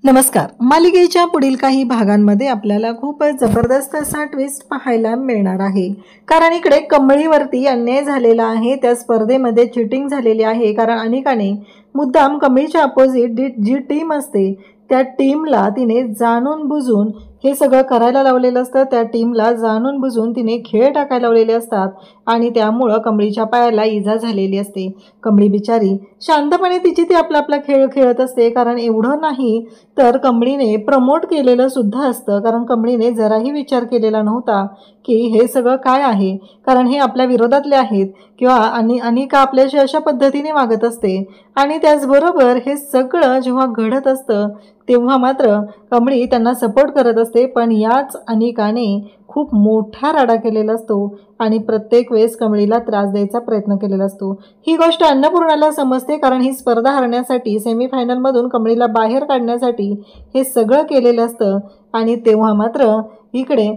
नमस्कार. मालिकेच्या पुढील काही भागांमध्ये आपल्याला खूपच जबरदस्त असा ट्विस्ट पाहायला मिळणार आहे. कारण इकडे कमळीवरती अन्याय झालेला आहे. त्या स्पर्धेमध्ये चिटिंग झालेली आहे. कारण अनिकाने मुद्दाम कमळीच्या अपोजिट जी टीम असते त्या टीमला तिने जाणून बुजून हे सगळं करायला लावलेलं असतं. त्या टीमला जाणून बुजून तिने खेळ टाकायला लावलेले असतात आणि त्यामुळं कमळीच्या पायाला इजा झालेली असते. कमळी बिचारी शांतपणे तिची ती आपला खेळ खेळत असते. कारण एवढं नाही तर कमळीने प्रमोट केलेलं सुद्धा असतं. कारण कमळीने जराही विचार केलेला नव्हता की हे सगळं काय आहे. कारण हे आपल्या विरोधातले आहेत किंवा अनिका आपल्याशी अशा पद्धतीने वागत असते. आणि त्याचबरोबर हे सगळं जेव्हा घडत असतं तेव्हा मात्र कमळी त्यांना सपोर्ट करत असते. पण याच अनिकाने खूप मोठा राडा केलेला असतो आणि प्रत्येक वेळेस कमळीला त्रास द्यायचा प्रयत्न केलेला असतो. ही गोष्ट अन्नपूर्णाला समजते. कारण ही स्पर्धा हरण्यासाठी सेमीफायनलमधून कमळीला बाहेर काढण्यासाठी हे सगळं केलेलं असतं. आणि तेव्हा मात्र इकडे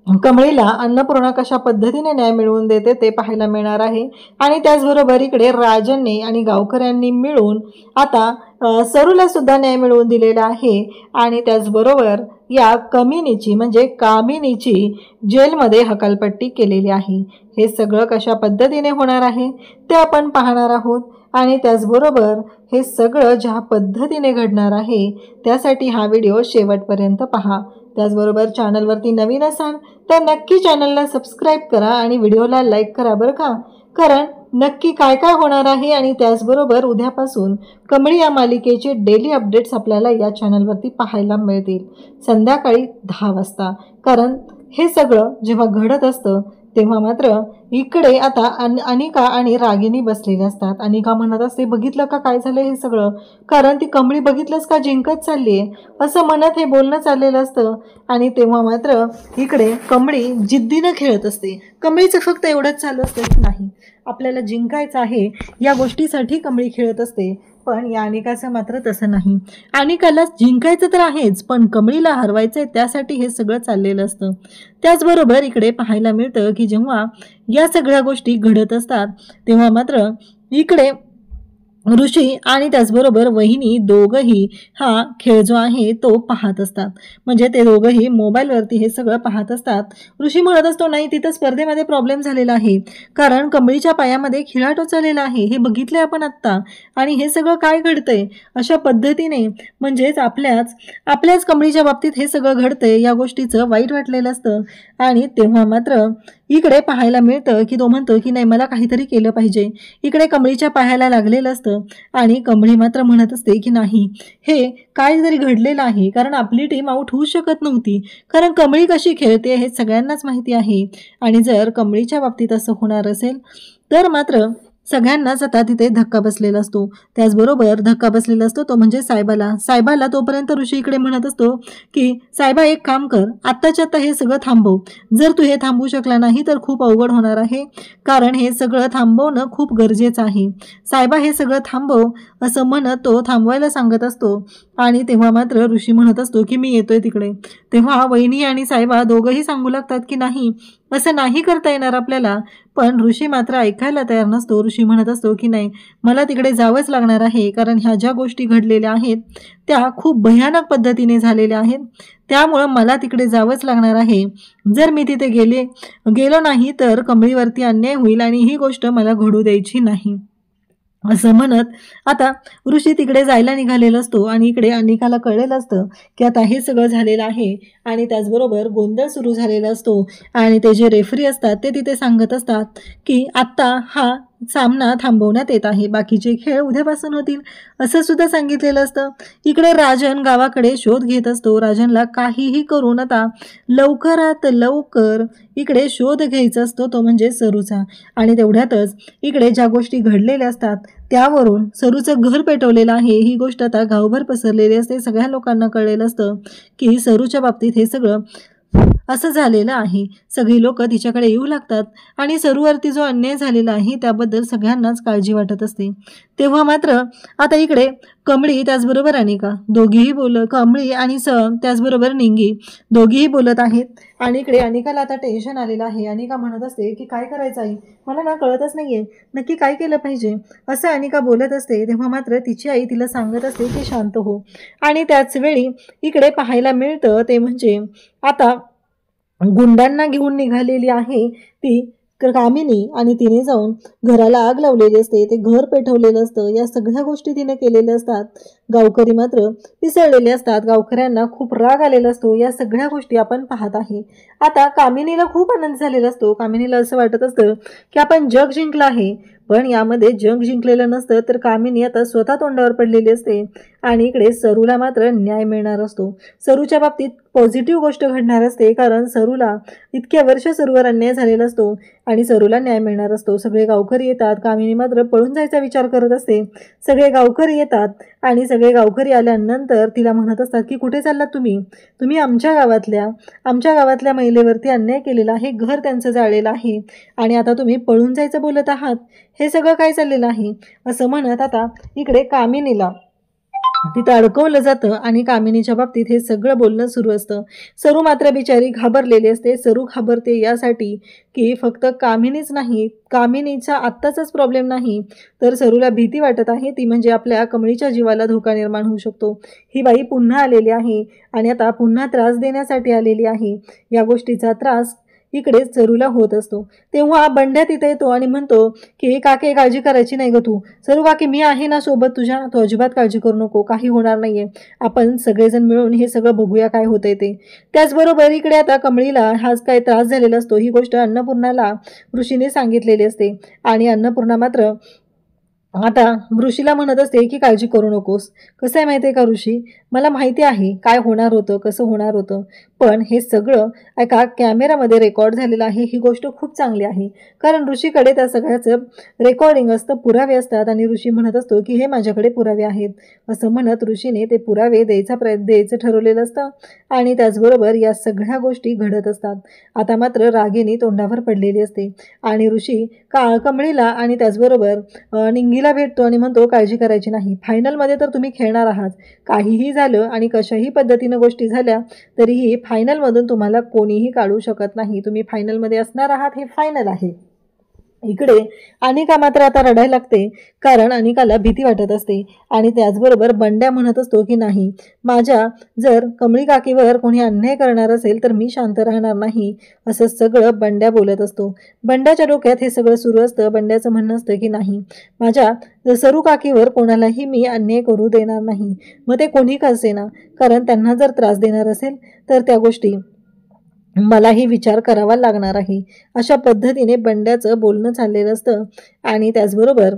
कमळीला अन्नपूर्णा कशा पद्धतीने न्याय मिळवून देते ते पाहायला मिळणार आहे. आणि त्याचबरोबर इकडे राजनने आणि गावकऱ्यांनी मिळून आता सरूला सुद्धा न्याय मिळवून दिलेला आहे. आणि त्याचबरोबर या कामिनीची जेलमध्ये हकालपट्टी केलेली आहे. हे सगळं कशा पद्धतीने होणार आहे ते आपण पाहणार आहोत. आणि त्याचबरोबर हे सगळं ज्या पद्धतीने घडणार आहे त्यासाठी हा व्हिडिओ शेवटपर्यंत पहा. त्याचबरोबर चॅनलवरती नवीन असाल तर नक्की चॅनलला सबस्क्राईब करा आणि व्हिडिओला लाईक करा बरं का. कारण नक्की काय काय होणार आहे आणि त्याचबरोबर उद्यापासून कमळी या मालिकेचे डेली अपडेट्स आपल्याला या चॅनलवरती पाहायला मिळतील संध्याकाळी 10 वाजता. कारण हे सगळं जेव्हा घडत असतं तेव्हा मात्र इकडे आता अनिका आणि रागिनी बसलेले असतात. अनिका म्हणत असते बघितलं का काय झालं हे सगळं. कारण ती कमळी बघितलंच का जिंकत चालली आहे असं म्हणत हे बोलणं चाललेलं असतं. आणि तेव्हा मात्र इकडे कमळी जिद्दीनं खेळत असते. कमळीचं फक्त एवढंच चालू असतं की नाही आपल्याला जिंकायचं आहे या गोष्टीसाठी कमळी खेळत असते. पण या अनिकाचं मात्र तसं नाही. अनिकाला जिंकायचं तर आहेच पण कमळीला हरवायचं आहे त्यासाठी हे सगळं चाललेलं असतं. त्याचबरोबर इकडे पाहायला मिळतं की जेव्हा या सगळ्या गोष्टी घडत असतात तेव्हा मात्र इकडे ऋषी आणि त्याचबरोबर वहिनी दोघंही हा खेळ जो आहे तो पाहत असतात. म्हणजे ते दोघंही मोबाईलवरती हे सगळं पाहत असतात. ऋषी म्हणत असतो नाही तिथं स्पर्धेमध्ये प्रॉब्लेम झालेला आहे. कारण कमळीच्या पायामध्ये खिळा टोचलेला आहे हे बघितले आपण आत्ता. आणि हे सगळं काय घडतंय अशा पद्धतीने म्हणजेच आपल्याच कमळीच्या बाबतीत हे सगळं घडतंय या गोष्टीचं वाईट वाटलेलं असतं. आणि तेव्हा मात्र इकडे पाहायला मिळतं की तो म्हणतो की नाही मला काहीतरी केलं पाहिजे. इकडे कमळीच्या पायाला लागलेलं असतं आणि कमळी मात्र म्हणत असते की नाही हे काहीतरी घडलेलं आहे. कारण आपली टीम आऊट होऊ शकत नव्हती. कारण कमळी कशी खेळते हे सगळ्यांनाच माहिती आहे. आणि जर कमळीच्या बाबतीत असं होणार असेल तर मात्र सगळ्यांनाच आता तिथे धक्का बसलेला असतो. त्याचबरोबर धक्का बसलेला असतो तो म्हणजे साहेबाला तोपर्यंत ऋषी इकडे म्हणत असतो की साहेबा एक काम कर आत्ताच्या आत्ता हे सगळं थांबव. जर तू हे थांबवू शकला नाही तर खूप अवघड होणार आहे. कारण हे सगळं थांबवणं खूप गरजेचं आहे. साहेबा हे सगळं थांबव असं म्हणत तो थांबवायला सांगत असतो. आणि तेव्हा मात्र ऋषी म्हणत असतो की मी येतोय तिकडे. तेव्हा वहिनी आणि साहेबा दोघंही सांगू लागतात की नाही असं नाही करता येणार आपल्याला. पण ऋषी मात्र ऐकायला तयार नसतो. ऋषी म्हणत असतो की नाही मला तिकडे जावंच लागणार आहे. कारण ह्या ज्या गोष्टी घडलेल्या आहेत त्या खूप भयानक पद्धतीने झालेल्या आहेत. त्यामुळं मला तिकडे जावंच लागणार आहे. जर मी तिथे गेलो नाही तर कमळीवरती अन्याय होईल आणि ही गोष्ट मला घडू द्यायची नाही असं म्हणत आता ऋषी तिकडे जायला निघालेला असतो. आणि इकडे अनिकाला कळलेलं असतं की आता हे सगळं झालेलं आहे. आणि त्याचबरोबर गोंधळ सुरू झालेला असतो. आणि ते जे रेफरी असतात ते तिथे सांगत असतात की आत्ता हा सामना थांबवण्यात येत आहे. बाकीचे खेळ उद्यापासून होतील असं सुद्धा सांगितलेलं असतं. इकडे राजन गावाकडे शोध घेत असतो. राजनला काहीही करून आता लवकरात लवकर इकडे शोध घ्यायचा असतो तो म्हणजे सरूचा. आणि तेवढ्यातच इकडे ज्या गोष्टी घडलेल्या असतात त्यावरून सरूचं घर पेटवलेलं आहे ही गोष्ट आता गावभर पसरलेली असते. सगळ्या लोकांना कळलेलं असतं की सरूच्या बाबतीत हे सगळं असं झालेलं आहे. सगळी लोक तिच्याकडे येऊ लागतात आणि सरूवरती जो अन्याय झालेला आहे त्याबद्दल सगळ्यांनाच काळजी वाटत असते. तेव्हा मात्र आता इकडे कमळी त्याचबरोबर अनिका दोघीही कमळी आणि त्याचबरोबर निंगी दोघीही बोलत आहेत. आणि इकडे अनिकाला आता टेन्शन आलेलं आहे. अनिका म्हणत असते की काय करायचं आई, मला ना कळतच नाहीये नक्की काय केलं पाहिजे, असं अनिका बोलत असते. तेव्हा मात्र तिची आई तिला सांगत असते की शांत हो. आणि त्याच वेळी इकडे पाहायला मिळतं ते म्हणजे आता गुंडांना घेऊन निघालेली आहे ती कामिनी आणि तिने जाऊन घराला आग लावलेली असते, ते घर पेटवलेलं असतं. या सगळ्या गोष्टी तिने केलेल्या असतात. गावकरी मात्र पिसळलेले असतात. गावकऱ्यांना खूप राग आलेला असतो. या सगळ्या गोष्टी आपण पाहत आहे. आता कामिनीला खूप आनंद झालेला असतो. कामिनीला असं वाटत असतं की आपण जग जिंकलं आहे. पण यामध्ये जग जिंकलेलं नसतं तर कामिनी आता स्वतः तोंडावर पडलेली असते. आणि इकडे सरूला मात्र न्याय मिळणार असतो. सरूच्या बाबतीत पॉझिटिव्ह गोष्ट घडणार असते, कारण सरूला इतक्या वर्ष सरूवर अन्याय झालेला असतो आणि सरूला न्याय मिळणार असतो. सगळे गावकरी येतात. कामिनी मात्र पळून जायचा विचार करत असते. सगळे गावकरी येतात आणि सगळे गावकरी आल्यानंतर तिला म्हणत असतात की कुठे चाललात तुम्ही, तुम्ही आमच्या गावातल्या महिलेवरती अन्याय केलेला आहे, घर त्यांचं जाळलेलं आहे आणि आता तुम्ही पळून जायचं बोलत आहात, हे सगळं काय चाललेलं आहे, असं म्हणत आता इकडे कामिनीला तिथं अडकवलं जातं आणि कामिनीच्या बाबतीत हे सगळं बोलणं सुरू असतं. सरू मात्र बिचारी घाबरलेली असते. सरू घाबरते यासाठी की फक्त कामिनीच नाही, कामिनीचा आत्ताचाच प्रॉब्लेम नाही तर सरूला भीती वाटत आहे, ती म्हणजे आपल्या कमळीच्या जीवाला धोका निर्माण होऊ शकतो. ही बाई पुन्हा आलेली आहे आणि आता पुन्हा त्रास देण्यासाठी आलेली आहे. या गोष्टीचा त्रास इकडे सरूला होत असतो. तेव्हा बंड्या तिथे येतो आणि म्हणतो की काके काळजी करायची नाही ग तू, सरू काकी मी आहे ना सोबत तुझ्या, तू अजिबात काळजी करू नको, काही होणार नाहीये, आपण सगळेजण मिळून हे सगळं बघूया काय होतंय ते. त्याचबरोबर इकडे आता कमळीला हाच काय त्रास झालेला असतो. ही गोष्ट अन्नपूर्णाला ऋषीने सांगितलेली असते आणि अन्नपूर्णा मात्र आता ऋषीला म्हणत असते की काळजी करू नकोस. कसं आहे माहिती आहे का ऋषी, मला माहिती आहे काय होणार होतं, कसं होणार होतं, पण हे सगळं एका कॅमेरामध्ये रेकॉर्ड झालेलं आहे. ही गोष्ट खूप चांगली आहे, कारण ऋषीकडे त्या सगळ्याचं रेकॉर्डिंग असतं, पुरावे असतात आणि ऋषी म्हणत असतो की हे माझ्याकडे पुरावे आहेत. असं म्हणत ऋषीने ते पुरावे द्यायचं ठरवलेलं असतं आणि त्याचबरोबर या सगळ्या गोष्टी घडत असतात. आता मात्र रागिनी तोंडावर पडलेली असते आणि ऋषी कमळीला आणि त्याचबरोबर निंगीला भेटतो आणि म्हणतो काळजी करायची नाही, फायनलमध्ये तर तुम्ही खेळणार आहात. काहीही झालं आणि कशाही पद्धतीनं गोष्टी झाल्या तरीही फायनलमधून तुम्हाला कोणीही काढू शकत नाही. तुम्ही फायनलमध्ये असणार आहात, हे फायनल आहे. इकडे अनिका मात्र आता रडायला लागते, कारण अनिकाला भीती वाटत असते आणि त्याचबरोबर बंड्या म्हणत असतो की नाही, माझ्या जर कमळी काकीवर कोणी अन्याय करणार असेल तर मी शांत राहणार नाही, असं सगळं बंड्या बोलत असतो. बंड्याच्या डोक्यात हे सगळं सुरू असतं. बंड्याचं म्हणणं असतं की नाही, माझ्या सरू काकीवर कोणालाही मी अन्याय करू देणार नाही, मग ते कोणी का असेना, कारण त्यांना जर त्रास देणार असेल तर त्या गोष्टी मलाही विचार करावा लागणार आहे. अशा पद्धतीने बंड्याचं बोलणं चाललेलं असतं आणि त्याचबरोबर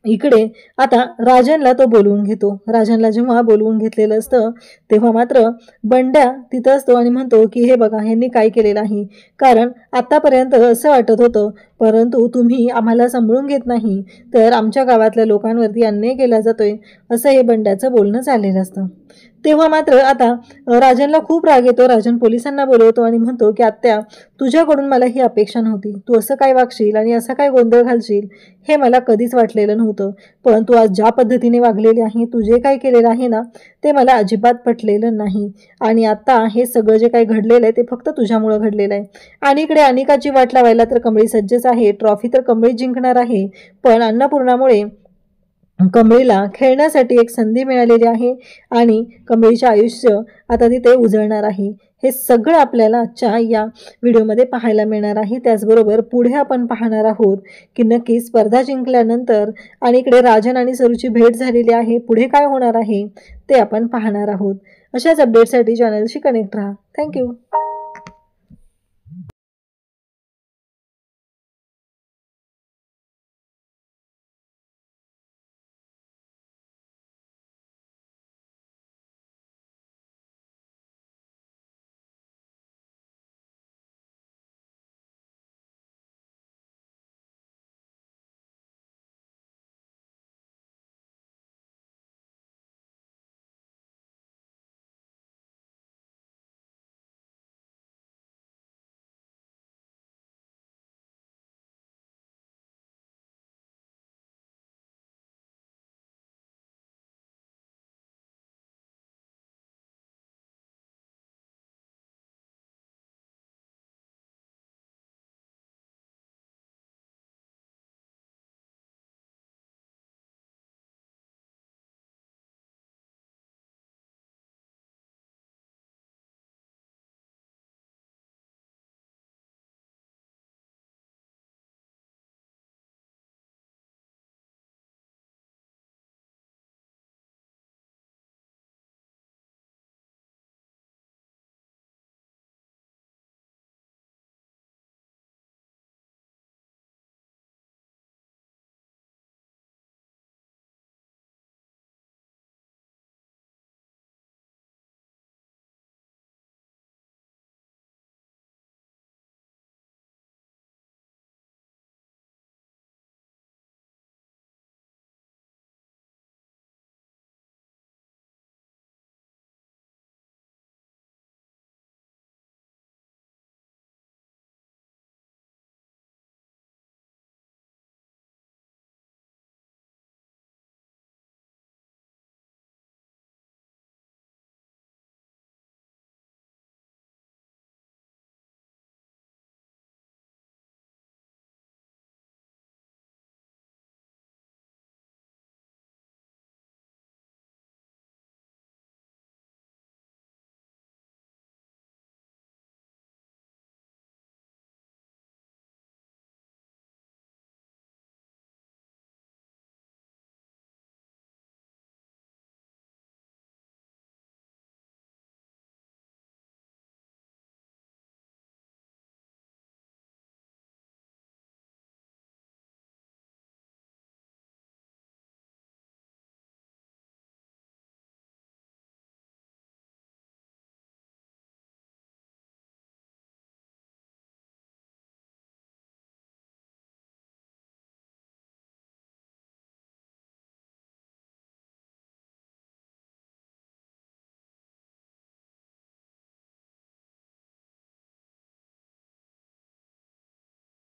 इकडे आता राजनला तो बोलवून घेतो. राजनला जेव्हा बोलवून घेतलेलं असतं तेव्हा मात्र बंड्या तिथं असतो आणि म्हणतो की हे बघा ह्यांनी काय केलेलं आहे, कारण आतापर्यंत असं वाटत होतं परंतु तुम्ही आम्हाला सांभाळून घेत नाही तर आमच्या गावातल्या लोकांवरती अन्याय केला जातोय, असं हे बंड्याचं बोलणं चाललेलं असतं. तेव्हा मात्र आता राजनला खूप राग येतो. राजन पोलिसांना बोलवतो आणि म्हणतो की आत्या, तुझ्याकडून मला ही अपेक्षा नव्हती, तू असं काय वागशील आणि असा काय गोंधळ घालशील हे मला कधीच वाटलेलं नव्हतं, पण तू आज ज्या पद्धतीने वागलेली आहे, तू जे काय केलेलं आहे ना ते मला अजिबात पटलेलं नाही आणि आता हे सगळं जे काही घडलेलं आहे ते फक्त तुझ्यामुळं घडलेलं आहे. आणि इकडे अनिकाची वाट लावायला तर कमळी सज्जच आहे. ट्रॉफी तर कमळी जिंकणार आहे, पण अन्नपूर्णामुळे कमळीला खेळण्यासाठी एक संधी मिळालेली आहे आणि कमळीचे आयुष्य आता तिथे उजळणार आहे. हे सगळं आपल्याला आजच्या या व्हिडिओमध्ये पाहायला मिळणार आहे. त्याचबरोबर पुढे आपण पाहणार आहोत की नक्की स्पर्धा जिंकल्यानंतर आणि इकडे राजन आणि सरूची भेट झालेली आहे, पुढे काय होणार आहे ते आपण पाहणार आहोत. अशाच अपडेटसाठी चॅनलशी कनेक्ट राहा. थँक्यू.